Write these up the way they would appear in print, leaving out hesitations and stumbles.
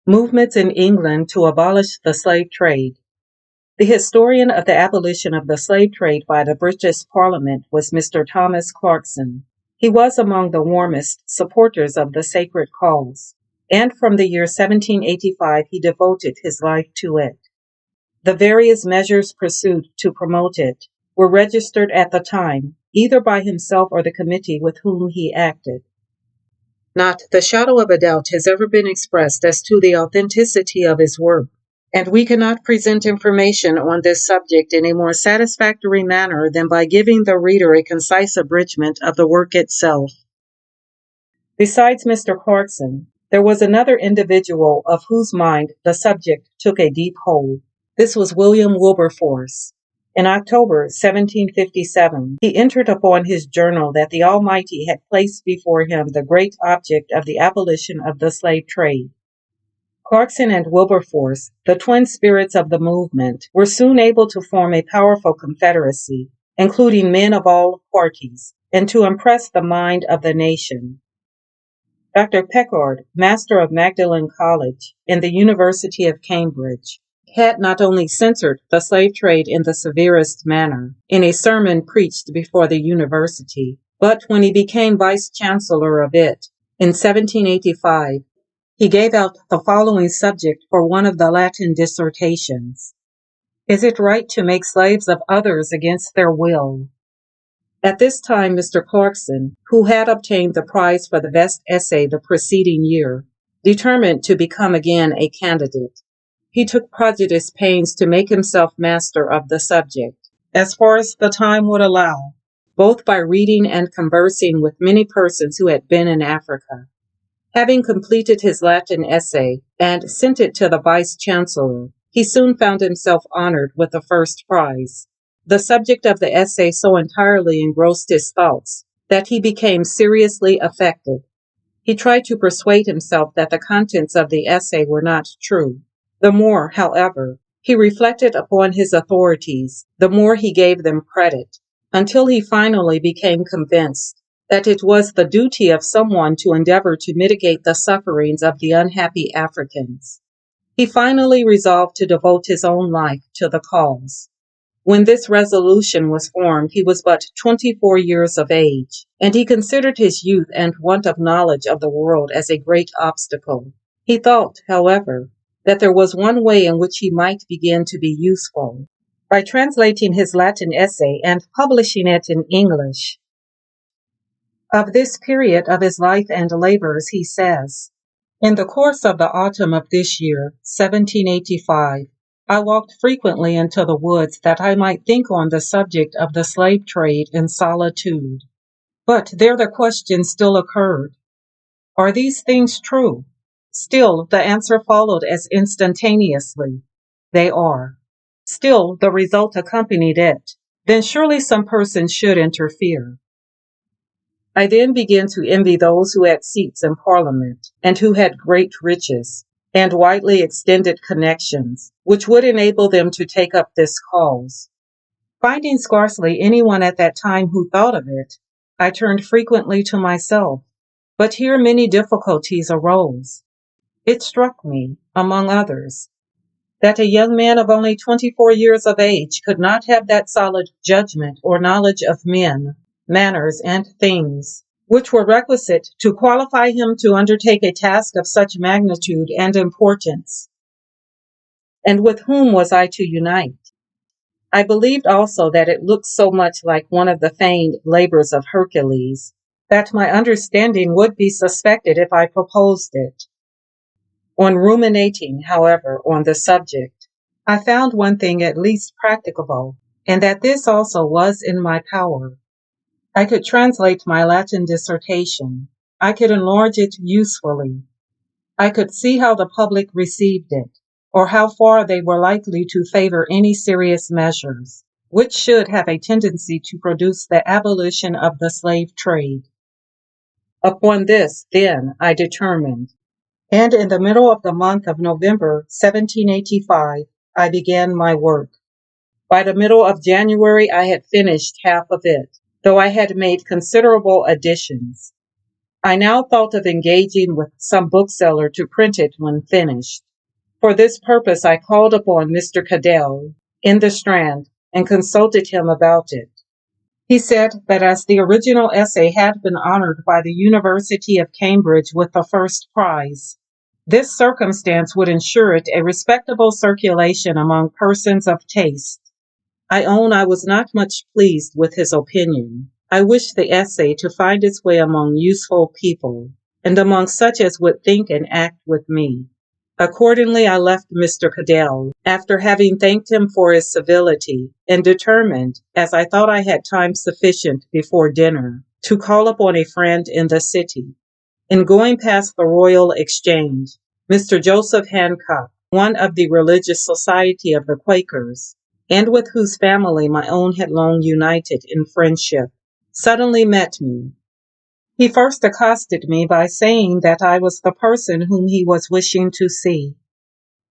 Movements in England to abolish the slave trade. The historian of the abolition of the slave trade by the British Parliament was Mr. Thomas Clarkson. He was among the warmest supporters of the sacred cause, and from the year 1785 he devoted his life to it. The various measures pursued to promote it were registered at the time, either by himself or the committee with whom he acted. Not the shadow of a doubt has ever been expressed as to the authenticity of his work, and we cannot present information on this subject in a more satisfactory manner than by giving the reader a concise abridgment of the work itself. Besides Mr. Clarkson, there was another individual of whose mind the subject took a deep hold. This was William Wilberforce. In October 1757, he entered upon his journal that the Almighty had placed before him the great object of the abolition of the slave trade. Clarkson and Wilberforce, the twin spirits of the movement, were soon able to form a powerful confederacy, including men of all parties, and to impress the mind of the nation. Dr. Peckard, master of Magdalen College in the University of Cambridge, had not only censored the slave trade in the severest manner in a sermon preached before the university, but when he became vice-chancellor of it in 1785, he gave out the following subject for one of the Latin dissertations: Is it right to make slaves of others against their will? At this time, Mr. Clarkson, who had obtained the prize for the best essay the preceding year, determined to become again a candidate. He took prodigious pains to make himself master of the subject, as far as the time would allow, both by reading and conversing with many persons who had been in Africa. Having completed his Latin essay and sent it to the vice-chancellor, he soon found himself honored with the first prize. The subject of the essay so entirely engrossed his thoughts that he became seriously affected. He tried to persuade himself that the contents of the essay were not true. The more, however, he reflected upon his authorities, the more he gave them credit, until he finally became convinced that it was the duty of someone to endeavor to mitigate the sufferings of the unhappy Africans. He finally resolved to devote his own life to the cause. When this resolution was formed, he was but 24 years of age, and he considered his youth and want of knowledge of the world as a great obstacle. He thought, however, that there was one way in which he might begin to be useful, by translating his Latin essay and publishing it in English. Of this period of his life and labors he says, In the course of the autumn of this year, 1785, I walked frequently into the woods that I might think on the subject of the slave trade in solitude. But there the question still occurred: Are these things true? Still, the answer followed as instantaneously: They are. Still, the result accompanied it: Then surely some person should interfere. I then began to envy those who had seats in Parliament, and who had great riches, and widely extended connections, which would enable them to take up this cause. Finding scarcely anyone at that time who thought of it, I turned frequently to myself, but here many difficulties arose. It struck me, among others, that a young man of only 24 years of age could not have that solid judgment or knowledge of men, manners, and things, which were requisite to qualify him to undertake a task of such magnitude and importance. And with whom was I to unite? I believed also that it looked so much like one of the feigned labors of Hercules, that my understanding would be suspected if I proposed it. On ruminating, however, on the subject, I found one thing at least practicable, and that this also was in my power. I could translate my Latin dissertation. I could enlarge it usefully. I could see how the public received it, or how far they were likely to favor any serious measures, which should have a tendency to produce the abolition of the slave trade. Upon this, then, I determined, and in the middle of the month of November, 1785, I began my work. By the middle of January, I had finished half of it, though I had made considerable additions. I now thought of engaging with some bookseller to print it when finished. For this purpose, I called upon Mr. Cadell in the Strand and consulted him about it. He said that as the original essay had been honored by the University of Cambridge with the first prize, this circumstance would ensure it a respectable circulation among persons of taste. I own I was not much pleased with his opinion. I wished the essay to find its way among useful people, and among such as would think and act with me. Accordingly, I left Mr. Cadell, after having thanked him for his civility, and determined, as I thought I had time sufficient before dinner, to call upon a friend in the city. In going past the Royal Exchange, Mr. Joseph Hancock, one of the religious society of the Quakers, and with whose family my own had long united in friendship, suddenly met me. He first accosted me by saying that I was the person whom he was wishing to see.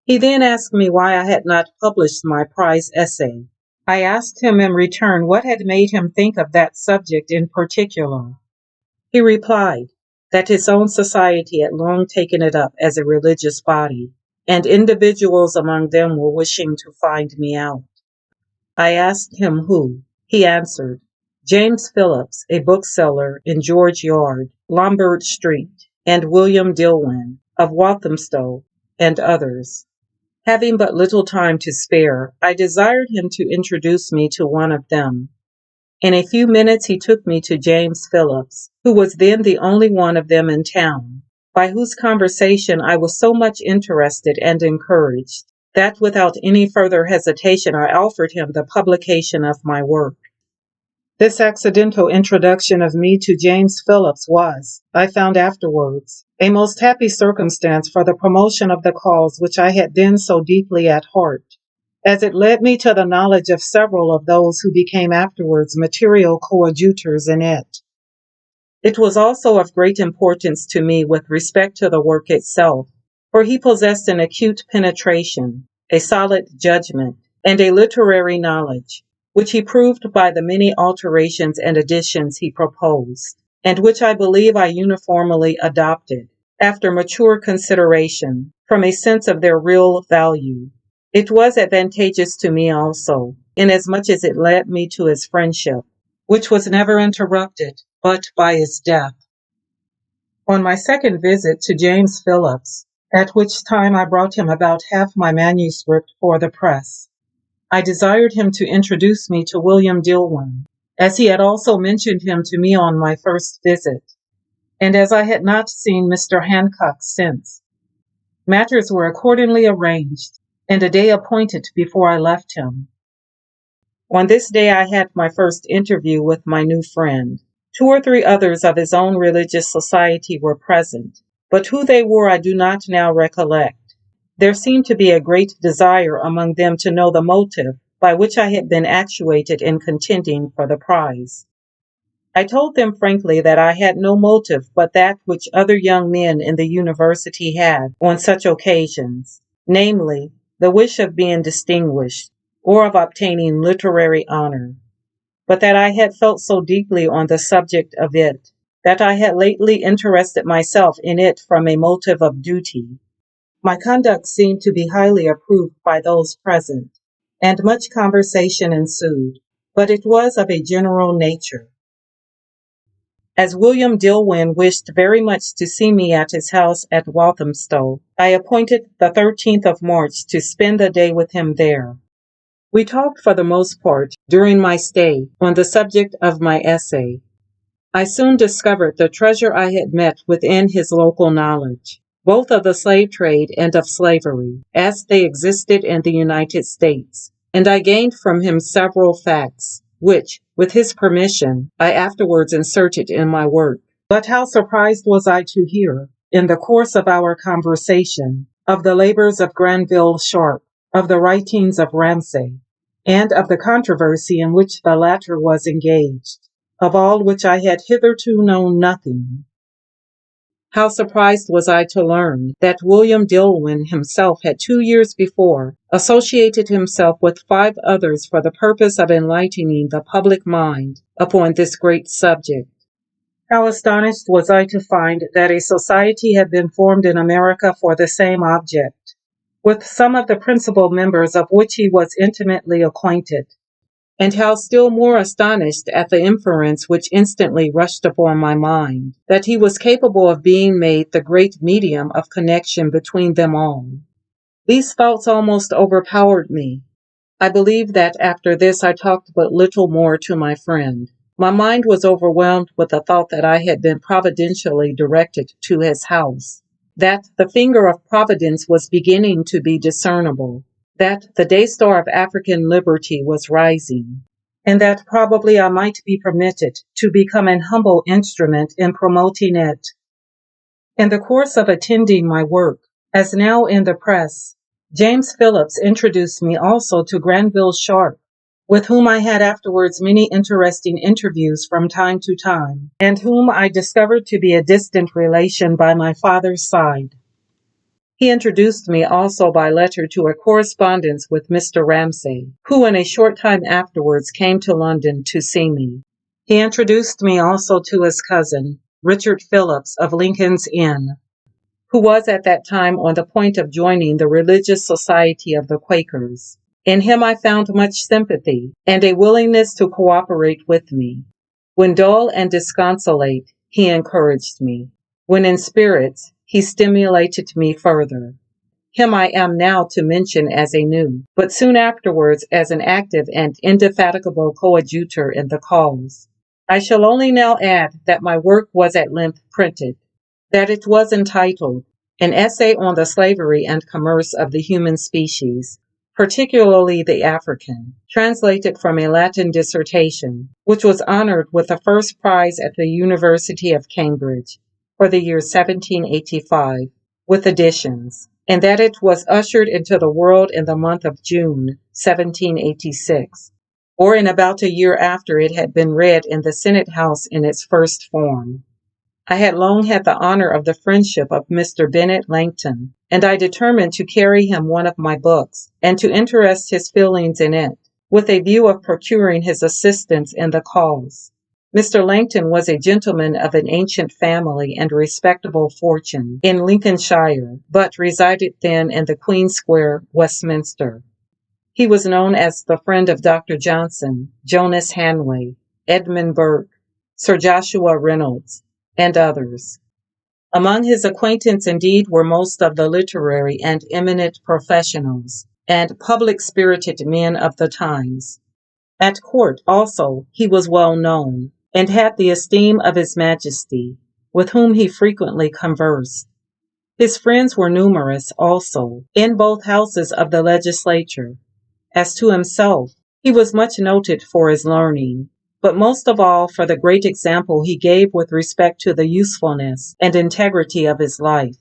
He then asked me why I had not published my prize essay. I asked him in return what had made him think of that subject in particular. He replied that his own society had long taken it up as a religious body, and individuals among them were wishing to find me out. I asked him who. He answered, James Phillips, a bookseller in George Yard, Lombard Street, and William Dillwyn, of Walthamstow, and others. Having but little time to spare, I desired him to introduce me to one of them. In a few minutes he took me to James Phillips, who was then the only one of them in town, by whose conversation I was so much interested and encouraged, that without any further hesitation I offered him the publication of my work. This accidental introduction of me to James Phillips was, I found afterwards, a most happy circumstance for the promotion of the cause which I had then so deeply at heart, as it led me to the knowledge of several of those who became afterwards material coadjutors in it. It was also of great importance to me with respect to the work itself, for he possessed an acute penetration, a solid judgment, and a literary knowledge, which he proved by the many alterations and additions he proposed, and which I believe I uniformly adopted, after mature consideration, from a sense of their real value. It was advantageous to me also, inasmuch as it led me to his friendship, which was never interrupted but by his death. On my second visit to James Phillips, at which time I brought him about half my manuscript for the press, I desired him to introduce me to William Dillwyn, as he had also mentioned him to me on my first visit, and as I had not seen Mr. Hancock since. Matters were accordingly arranged, and a day appointed before I left him. On this day I had my first interview with my new friend. 2 or 3 others of his own religious society were present, but who they were I do not now recollect. There seemed to be a great desire among them to know the motive by which I had been actuated in contending for the prize. I told them frankly that I had no motive but that which other young men in the university had on such occasions, namely, the wish of being distinguished, or of obtaining literary honor, but that I had felt so deeply on the subject of it, that I had lately interested myself in it from a motive of duty. My conduct seemed to be highly approved by those present, and much conversation ensued, but it was of a general nature. As William Dillwyn wished very much to see me at his house at Walthamstow, I appointed the 13th of March to spend the day with him there. We talked for the most part, during my stay, on the subject of my essay. I soon discovered the treasure I had met within his local knowledge, both of the slave trade and of slavery, as they existed in the United States, and I gained from him several facts, which, with his permission, I afterwards inserted in my work. But how surprised was I to hear, in the course of our conversation, of the labors of Granville Sharp, of the writings of Ramsay, and of the controversy in which the latter was engaged, of all which I had hitherto known nothing. How surprised was I to learn that William Dillwyn himself had 2 years before associated himself with 5 others for the purpose of enlightening the public mind upon this great subject. How astonished was I to find that a society had been formed in America for the same object, with some of the principal members of which he was intimately acquainted, and how still more astonished at the inference which instantly rushed upon my mind, that he was capable of being made the great medium of connection between them all. These thoughts almost overpowered me. I believe that after this I talked but little more to my friend. My mind was overwhelmed with the thought that I had been providentially directed to his house, that the finger of Providence was beginning to be discernible, that the day star of African liberty was rising, and that probably I might be permitted to become an humble instrument in promoting it. In the course of attending my work, as now in the press, James Phillips introduced me also to Granville Sharp, with whom I had afterwards many interesting interviews from time to time, and whom I discovered to be a distant relation by my father's side. He introduced me also by letter to a correspondence with Mr. Ramsay, who in a short time afterwards came to London to see me. He introduced me also to his cousin, Richard Phillips of Lincoln's Inn, who was at that time on the point of joining the religious society of the Quakers. In him I found much sympathy and a willingness to cooperate with me. When dull and disconsolate, he encouraged me. When in spirits, he stimulated me further. Him I am now to mention as a new, but soon afterwards as an active and indefatigable coadjutor in the cause. I shall only now add that my work was at length printed, that it was entitled An Essay on the Slavery and Commerce of the Human Species, particularly the African, translated from a Latin dissertation, which was honored with the first prize at the University of Cambridge for the year 1785, with additions, and that it was ushered into the world in the month of June, 1786, or in about a year after it had been read in the Senate House in its first form. I had long had the honor of the friendship of Mr. Bennet Langton, and I determined to carry him one of my books, and to interest his feelings in it, with a view of procuring his assistance in the cause. Mr. Langton was a gentleman of an ancient family and respectable fortune in Lincolnshire, but resided then in the Queen Square, Westminster. He was known as the friend of Dr. Johnson, Jonas Hanway, Edmund Burke, Sir Joshua Reynolds, and others. Among his acquaintance indeed were most of the literary and eminent professionals, and public-spirited men of the times. At court also he was well known, and had the esteem of his Majesty, with whom he frequently conversed. His friends were numerous also, in both houses of the legislature. As to himself, he was much noted for his learning, but most of all for the great example he gave with respect to the usefulness and integrity of his life.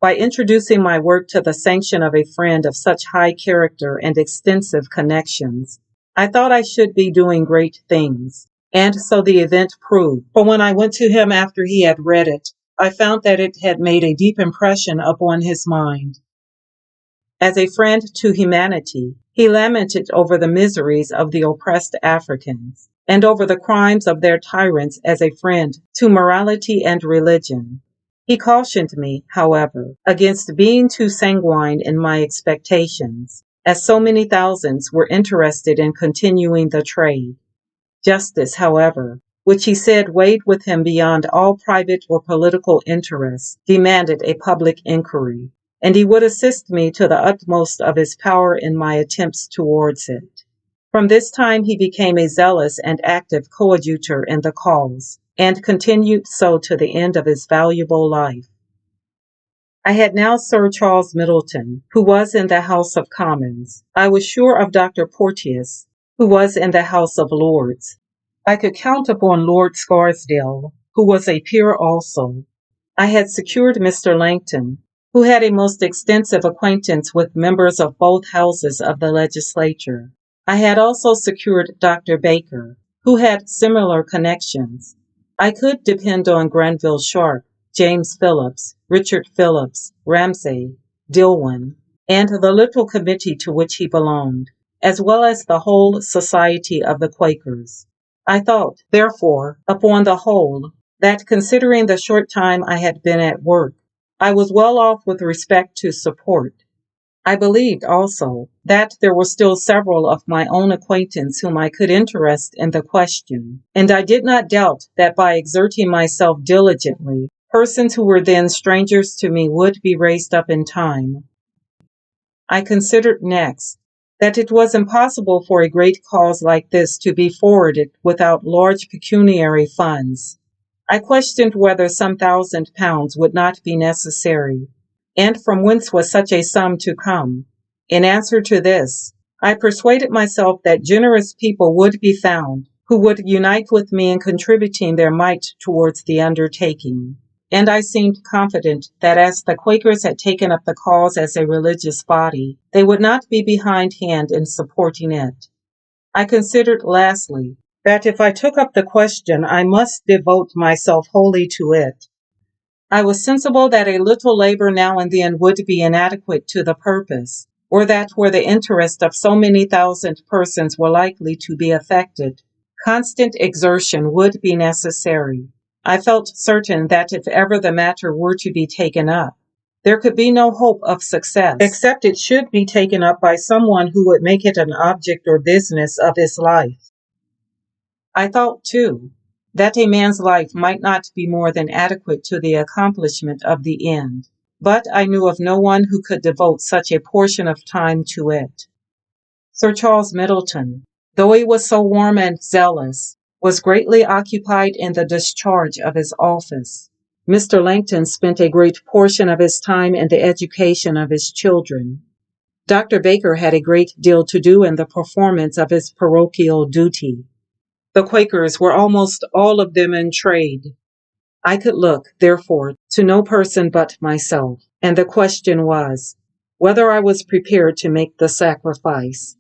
By introducing my work to the sanction of a friend of such high character and extensive connections, I thought I should be doing great things, and so the event proved, for when I went to him after he had read it, I found that it had made a deep impression upon his mind. As a friend to humanity, he lamented over the miseries of the oppressed Africans, and over the crimes of their tyrants as a friend to morality and religion. He cautioned me, however, against being too sanguine in my expectations, as so many thousands were interested in continuing the trade. Justice, however, which he said weighed with him beyond all private or political interests, demanded a public inquiry, and he would assist me to the utmost of his power in my attempts towards it. From this time he became a zealous and active coadjutor in the cause, and continued so to the end of his valuable life. I had now Sir Charles Middleton, who was in the House of Commons. I was sure of Dr. Porteous, who was in the House of Lords. I could count upon Lord Scarsdale, who was a peer also. I had secured Mr. Langton, who had a most extensive acquaintance with members of both houses of the legislature. I had also secured Dr. Baker, who had similar connections. I could depend on Granville Sharp, James Phillips, Richard Phillips, Ramsay, Dillwyn, and the little committee to which he belonged, as well as the whole society of the Quakers. I thought, therefore, upon the whole, that considering the short time I had been at work, I was well off with respect to support. I believed also that there were still several of my own acquaintance whom I could interest in the question, and I did not doubt that by exerting myself diligently, persons who were then strangers to me would be raised up in time. I considered next that it was impossible for a great cause like this to be forwarded without large pecuniary funds. I questioned whether some £1,000 would not be necessary, and from whence was such a sum to come. In answer to this, I persuaded myself that generous people would be found who would unite with me in contributing their mite towards the undertaking. And I seemed confident that as the Quakers had taken up the cause as a religious body, they would not be behindhand in supporting it. I considered, lastly, that if I took up the question, I must devote myself wholly to it. I was sensible that a little labor now and then would be inadequate to the purpose, or that where the interest of so many thousand persons were likely to be affected, constant exertion would be necessary. I felt certain that if ever the matter were to be taken up, there could be no hope of success, except it should be taken up by someone who would make it an object or business of his life. I thought, too, that a man's life might not be more than adequate to the accomplishment of the end, but I knew of no one who could devote such a portion of time to it. Sir Charles Middleton, though he was so warm and zealous, was greatly occupied in the discharge of his office. Mr. Langton spent a great portion of his time in the education of his children. Dr. Baker had a great deal to do in the performance of his parochial duty. The Quakers were almost all of them in trade. I could look, therefore, to no person but myself, and the question was, whether I was prepared to make the sacrifice.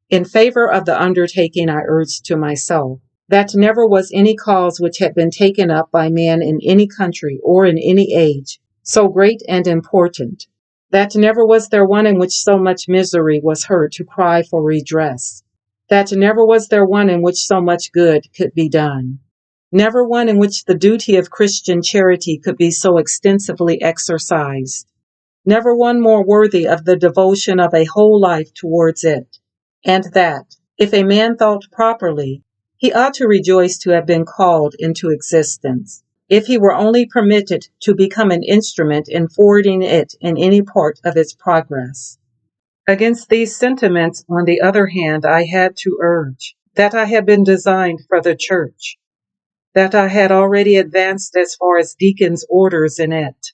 In favor of the undertaking, I urged to myself that never was any cause which had been taken up by man in any country or in any age so great and important, that never was there one in which so much misery was heard to cry for redress, that never was there one in which so much good could be done, never one in which the duty of Christian charity could be so extensively exercised, never one more worthy of the devotion of a whole life towards it, and that, if a man thought properly, he ought to rejoice to have been called into existence, if he were only permitted to become an instrument in forwarding it in any part of its progress. Against these sentiments, on the other hand, I had to urge that I had been designed for the church, that I had already advanced as far as deacon's orders in it,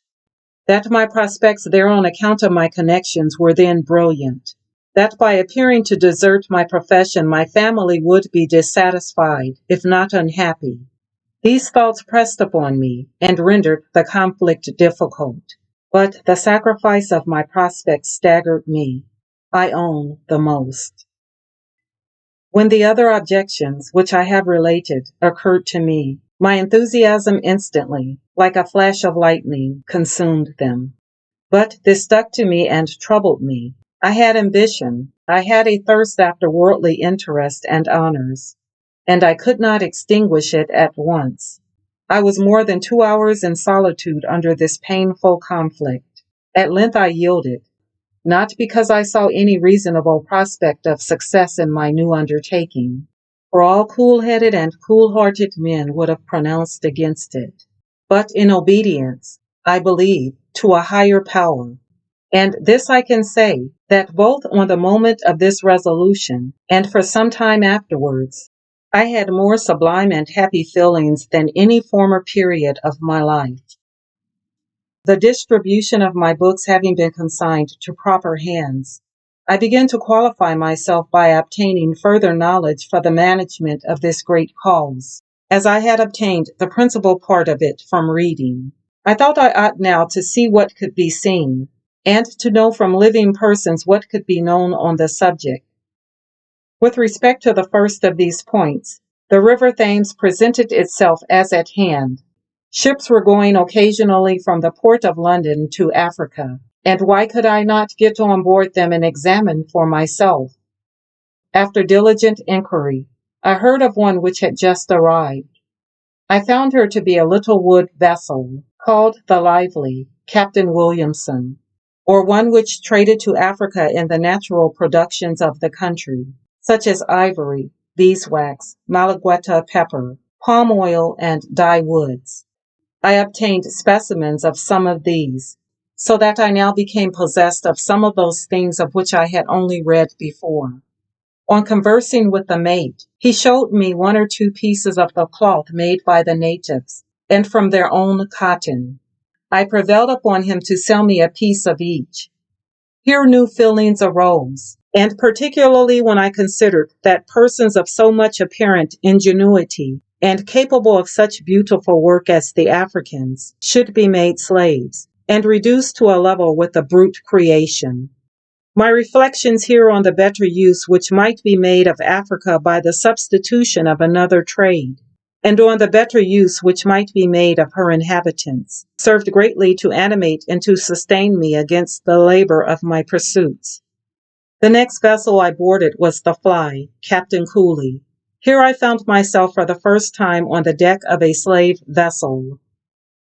that my prospects there on account of my connections were then brilliant, that by appearing to desert my profession, my family would be dissatisfied, if not unhappy. These thoughts pressed upon me and rendered the conflict difficult, but the sacrifice of my prospects staggered me, I own, the most. When the other objections, which I have related, occurred to me, my enthusiasm instantly, like a flash of lightning, consumed them. But this stuck to me and troubled me. I had ambition, I had a thirst after worldly interest and honors, and I could not extinguish it at once. I was more than 2 hours in solitude under this painful conflict. At length I yielded, not because I saw any reasonable prospect of success in my new undertaking, for all cool-headed and cool-hearted men would have pronounced against it, but in obedience, I believe, to a higher power. And this I can say, that both on the moment of this resolution and for some time afterwards, I had more sublime and happy feelings than any former period of my life. The distribution of my books having been consigned to proper hands, I began to qualify myself by obtaining further knowledge for the management of this great cause, as I had obtained the principal part of it from reading. I thought I ought now to see what could be seen, and to know from living persons what could be known on the subject. With respect to the first of these points, the river Thames presented itself as at hand. Ships were going occasionally from the port of London to Africa, and why could I not get on board them and examine for myself? After diligent inquiry, I heard of one which had just arrived. I found her to be a little wood vessel called the Lively, Captain Williamson, or one which traded to Africa in the natural productions of the country, such as ivory, beeswax, malagueta pepper, palm oil, and dye woods. I obtained specimens of some of these, so that I now became possessed of some of those things of which I had only read before. On conversing with the mate, he showed me one or two pieces of the cloth made by the natives, and from their own cotton. I prevailed upon him to sell me a piece of each. Here new feelings arose, and particularly when I considered that persons of so much apparent ingenuity and capable of such beautiful work as the Africans should be made slaves, and reduced to a level with the brute creation. My reflections here on the better use which might be made of Africa by the substitution of another trade, and on the better use which might be made of her inhabitants, served greatly to animate and to sustain me against the labor of my pursuits. The next vessel I boarded was the Fly, Captain Cooley. Here I found myself for the first time on the deck of a slave vessel.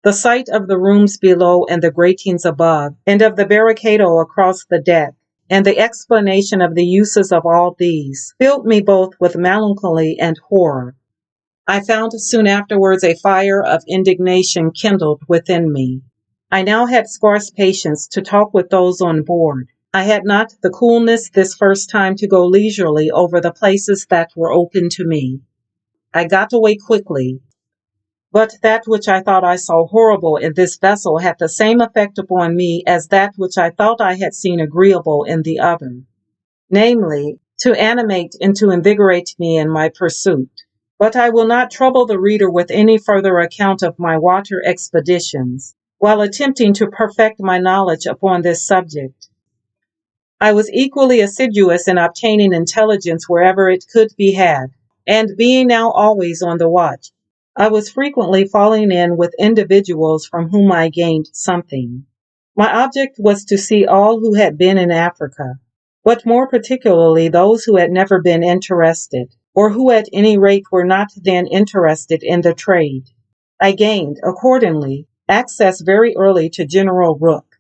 The sight of the rooms below and the gratings above, and of the barricado across the deck, and the explanation of the uses of all these, filled me both with melancholy and horror. I found soon afterwards a fire of indignation kindled within me. I now had scarce patience to talk with those on board. I had not the coolness this first time to go leisurely over the places that were open to me. I got away quickly, but that which I thought I saw horrible in this vessel had the same effect upon me as that which I thought I had seen agreeable in the other, namely, to animate and to invigorate me in my pursuit. But I will not trouble the reader with any further account of my water expeditions, while attempting to perfect my knowledge upon this subject. I was equally assiduous in obtaining intelligence wherever it could be had, and being now always on the watch, I was frequently falling in with individuals from whom I gained something. My object was to see all who had been in Africa, but more particularly those who had never been interested, or who at any rate were not then interested in the trade. I gained, accordingly, access very early to General Rooke,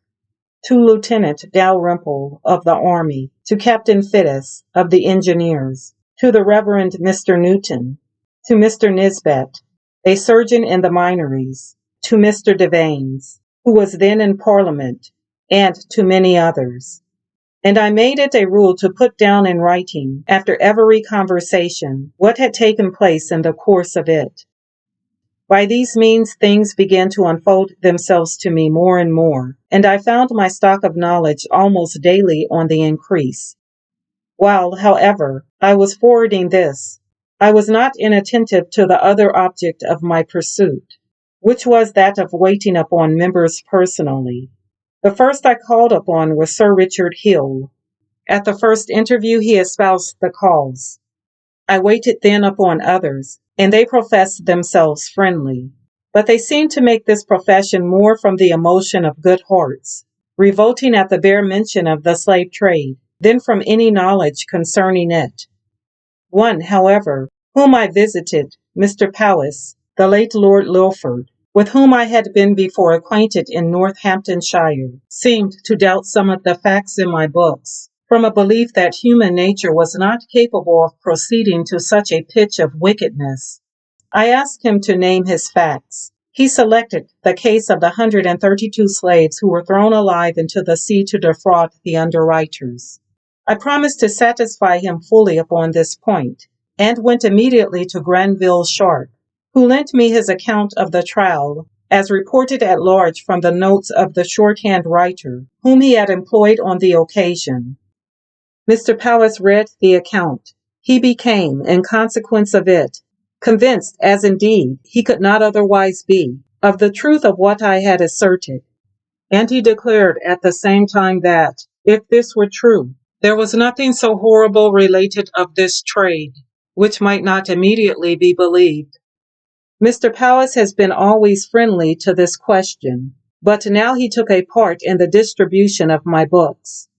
to Lieutenant Dalrymple of the Army, to Captain Fittis of the Engineers, to the Reverend Mr. Newton, to Mr. Nisbet, a surgeon in the Minories, to Mr. Devanes, who was then in Parliament, and to many others. And I made it a rule to put down in writing, after every conversation, what had taken place in the course of it. By these means things began to unfold themselves to me more and more, and I found my stock of knowledge almost daily on the increase. While, however, I was forwarding this, I was not inattentive to the other object of my pursuit, which was that of waiting upon members personally. The first I called upon was Sir Richard Hill. At the first interview he espoused the cause. I waited then upon others, and they professed themselves friendly. But they seemed to make this profession more from the emotion of good hearts, revolting at the bare mention of the slave trade, than from any knowledge concerning it. One, however, whom I visited, Mr. Powys, the late Lord Lilford, with whom I had been before acquainted in Northamptonshire, seemed to doubt some of the facts in my books, from a belief that human nature was not capable of proceeding to such a pitch of wickedness. I asked him to name his facts. He selected the case of the 132 slaves who were thrown alive into the sea to defraud the underwriters. I promised to satisfy him fully upon this point, and went immediately to Granville Sharp, who lent me his account of the trial, as reported at large from the notes of the shorthand writer, whom he had employed on the occasion. Mr. Powys read the account. He became, in consequence of it, convinced, as indeed he could not otherwise be, of the truth of what I had asserted, and he declared at the same time that, if this were true, there was nothing so horrible related of this trade, which might not immediately be believed. Mr. Powys has been always friendly to this question, but now he took a part in the distribution of my books.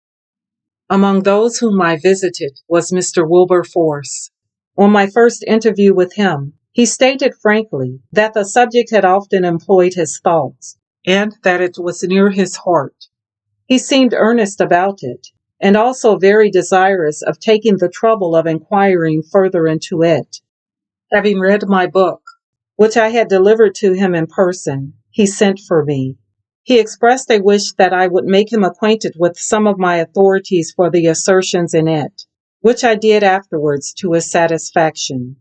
Among those whom I visited was Mr. Wilberforce. On my first interview with him, He stated frankly that the subject had often employed his thoughts and that it was near his heart. He seemed earnest about it, and also very desirous of taking the trouble of inquiring further into it. Having read my book, which I had delivered to him in person, he sent for me. He expressed a wish that I would make him acquainted with some of my authorities for the assertions in it, which I did afterwards to his satisfaction.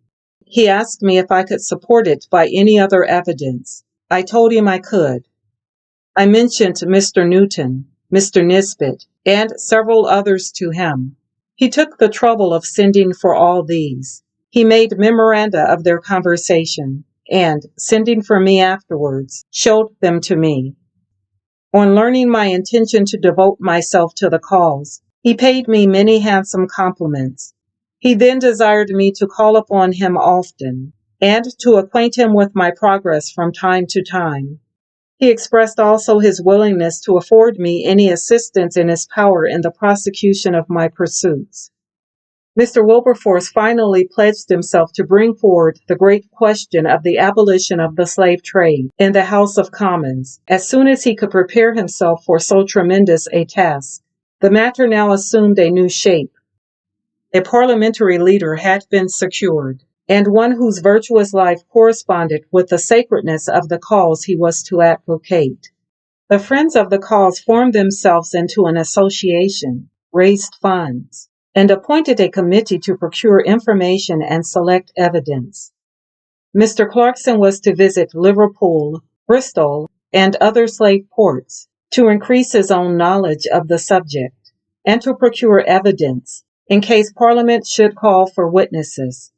He asked me if I could support it by any other evidence. I told him I could. I mentioned Mr. Newton, Mr. Nisbet, and several others to him. He took the trouble of sending for all these. He made memoranda of their conversation, and, sending for me afterwards, showed them to me. On learning my intention to devote myself to the cause, he paid me many handsome compliments. He then desired me to call upon him often, and to acquaint him with my progress from time to time. He expressed also his willingness to afford me any assistance in his power in the prosecution of my pursuits. Mr. Wilberforce finally pledged himself to bring forward the great question of the abolition of the slave trade in the House of Commons as soon as he could prepare himself for so tremendous a task. The matter now assumed a new shape. A parliamentary leader had been secured, and one whose virtuous life corresponded with the sacredness of the cause he was to advocate. The friends of the cause formed themselves into an association, raised funds, and appointed a committee to procure information and select evidence. Mr. Clarkson was to visit Liverpool, Bristol, and other slave ports to increase his own knowledge of the subject, and to procure evidence in case Parliament should call for witnesses.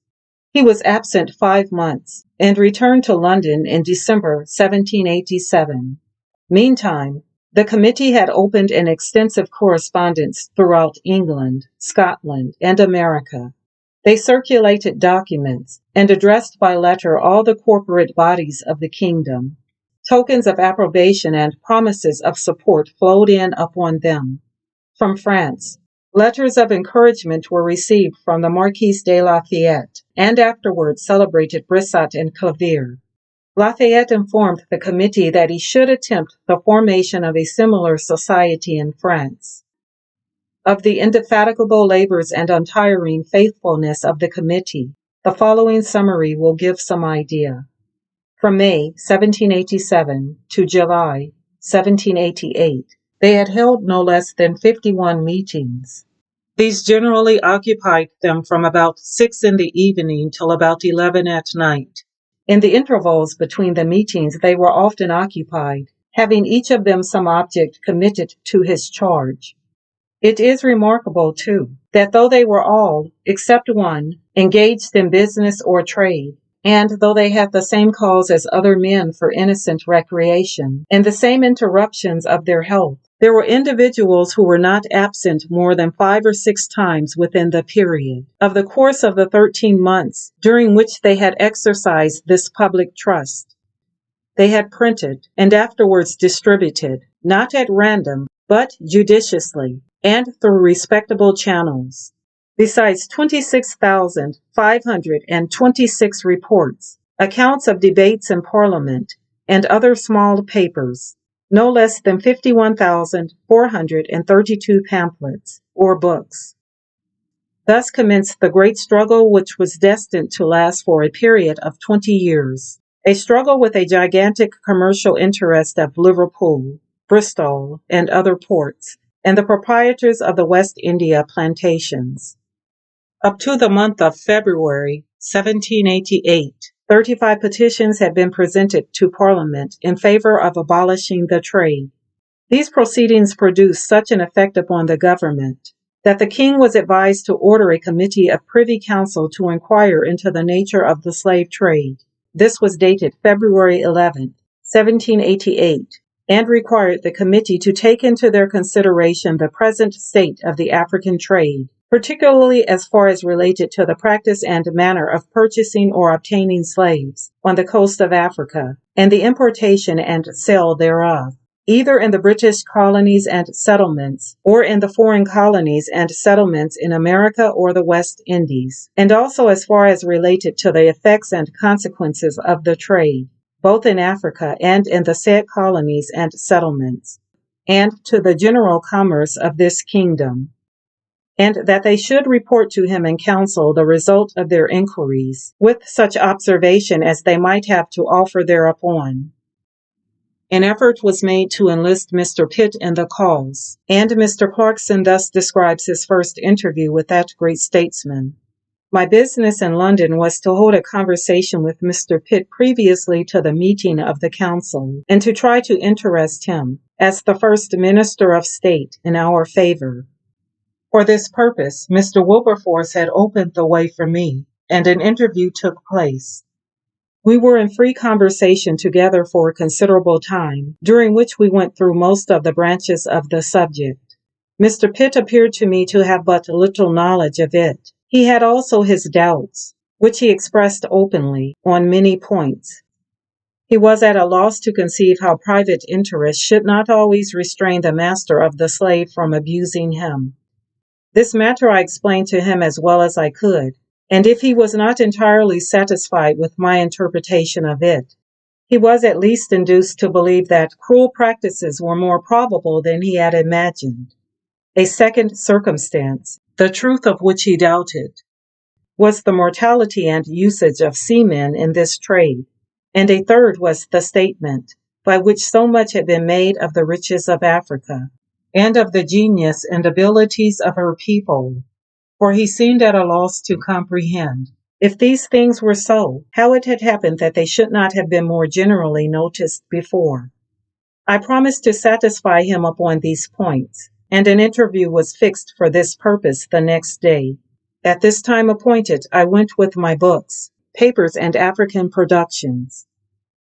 He was absent 5 months and returned to London in December 1787. Meantime, the committee had opened an extensive correspondence throughout England, Scotland, and America. They circulated documents and addressed by letter all the corporate bodies of the kingdom. Tokens of approbation and promises of support flowed in upon them. From France, letters of encouragement were received from the Marquis de Lafayette, and afterwards celebrated Brissot and Clavier. Lafayette informed the committee that he should attempt the formation of a similar society in France. Of the indefatigable labors and untiring faithfulness of the committee, the following summary will give some idea. From May 1787 to July 1788, they had held no less than 51 meetings. These generally occupied them from about 6 in the evening till about 11 at night. In the intervals between the meetings they were often occupied, having each of them some object committed to his charge. It is remarkable, too, that though they were all, except one, engaged in business or trade, and though they had the same cause as other men for innocent recreation, and the same interruptions of their health, there were individuals who were not absent more than 5 or 6 times within the period of the course of the 13 months during which they had exercised this public trust. They had printed and afterwards distributed, not at random, but judiciously, and through respectable channels, besides 26,526 reports, accounts of debates in Parliament, and other small papers, no less than 51,432 pamphlets, or books. Thus commenced the great struggle which was destined to last for a period of 20 years, a struggle with a gigantic commercial interest of Liverpool, Bristol, and other ports, and the proprietors of the West India plantations. Up to the month of February 1788, 35 petitions had been presented to Parliament in favor of abolishing the trade. These proceedings produced such an effect upon the government that the king was advised to order a committee of Privy Council to inquire into the nature of the slave trade. This was dated February 11, 1788, and required the committee to take into their consideration the present state of the African trade, particularly as far as related to the practice and manner of purchasing or obtaining slaves on the coast of Africa, and the importation and sale thereof. either in the British colonies and settlements, or in the foreign colonies and settlements in America or the West Indies, and also as far as related to the effects and consequences of the trade, both in Africa and in the said colonies and settlements, and to the general commerce of this kingdom, and that they should report to him in council the result of their inquiries, with such observation as they might have to offer thereupon. An effort was made to enlist Mr. Pitt in the cause, and Mr. Clarkson thus describes his first interview with that great statesman. My business in London was to hold a conversation with Mr. Pitt previously to the meeting of the council, and to try to interest him, as the first minister of state, in our favor. For this purpose, Mr. Wilberforce had opened the way for me, and an interview took place. We were in free conversation together for a considerable time, during which we went through most of the branches of the subject. Mr. Pitt appeared to me to have but little knowledge of it. He had also his doubts, which he expressed openly, on many points. He was at a loss to conceive how private interest should not always restrain the master of the slave from abusing him. This matter I explained to him as well as I could, and if he was not entirely satisfied with my interpretation of it, he was at least induced to believe that cruel practices were more probable than he had imagined. A second circumstance, the truth of which he doubted, was the mortality and usage of seamen in this trade, and a third was the statement, by which so much had been made of the riches of Africa, and of the genius and abilities of her people, for he seemed at a loss to comprehend, if these things were so, how it had happened that they should not have been more generally noticed before. I promised to satisfy him upon these points, and an interview was fixed for this purpose the next day. At this time appointed, I went with my books, papers, and African productions.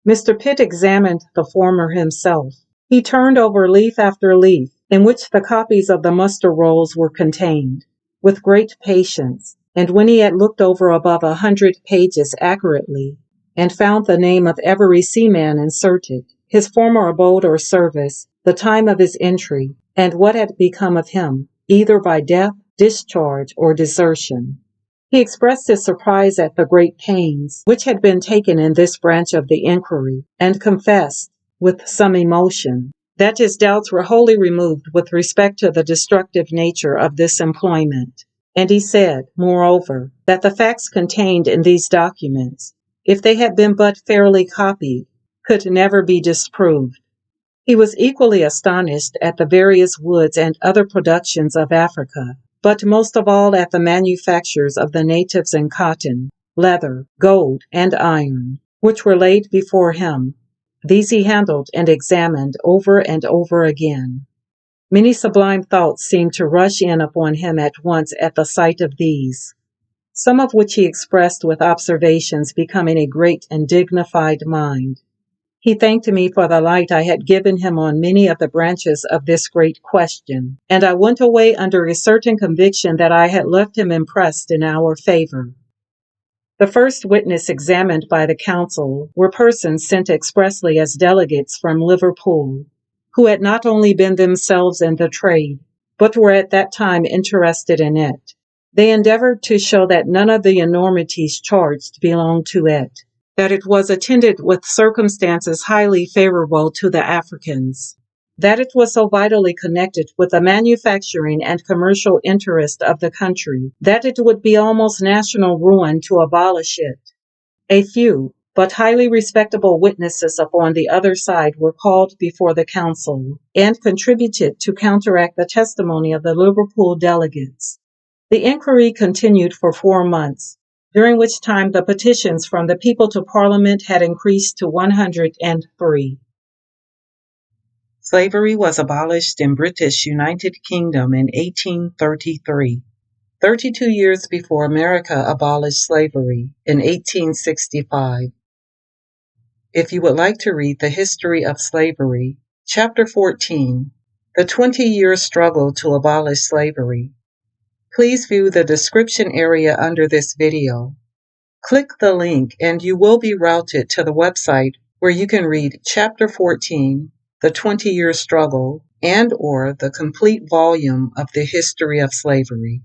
Mr. Pitt examined the former himself. He turned over leaf after leaf, in which the copies of the muster rolls were contained, with great patience, and when he had looked over above 100 pages accurately, and found the name of every seaman inserted, his former abode or service, the time of his entry, and what had become of him, either by death, discharge, or desertion, he expressed his surprise at the great pains which had been taken in this branch of the inquiry, and confessed, with some emotion, that his doubts were wholly removed with respect to the destructive nature of this employment. And he said, moreover, that the facts contained in these documents, if they had been but fairly copied, could never be disproved. He was equally astonished at the various woods and other productions of Africa, but most of all at the manufactures of the natives in cotton, leather, gold, and iron, which were laid before him. These he handled and examined over and over again. Many sublime thoughts seemed to rush in upon him at once at the sight of these, some of which he expressed with observations becoming a great and dignified mind. He thanked me for the light I had given him on many of the branches of this great question, and I went away under a certain conviction that I had left him impressed in our favor. The first witness examined by the council were persons sent expressly as delegates from Liverpool, who had not only been themselves in the trade, but were at that time interested in it. They endeavored to show that none of the enormities charged belonged to it, that it was attended with circumstances highly favorable to the Africans, that it was so vitally connected with the manufacturing and commercial interest of the country, that it would be almost national ruin to abolish it. A few, but highly respectable witnesses upon the other side were called before the council, and contributed to counteract the testimony of the Liverpool delegates. The inquiry continued for 4 months, during which time the petitions from the people to Parliament had increased to 103. Slavery was abolished in British United Kingdom in 1833, 32 years before America abolished slavery in 1865. If you would like to read the history of slavery, Chapter 14, The 20-Year Struggle to Abolish Slavery, please view the description area under this video. Click the link and you will be routed to the website where you can read Chapter 14 The 20-Year Struggle, and or the complete volume of the history of slavery.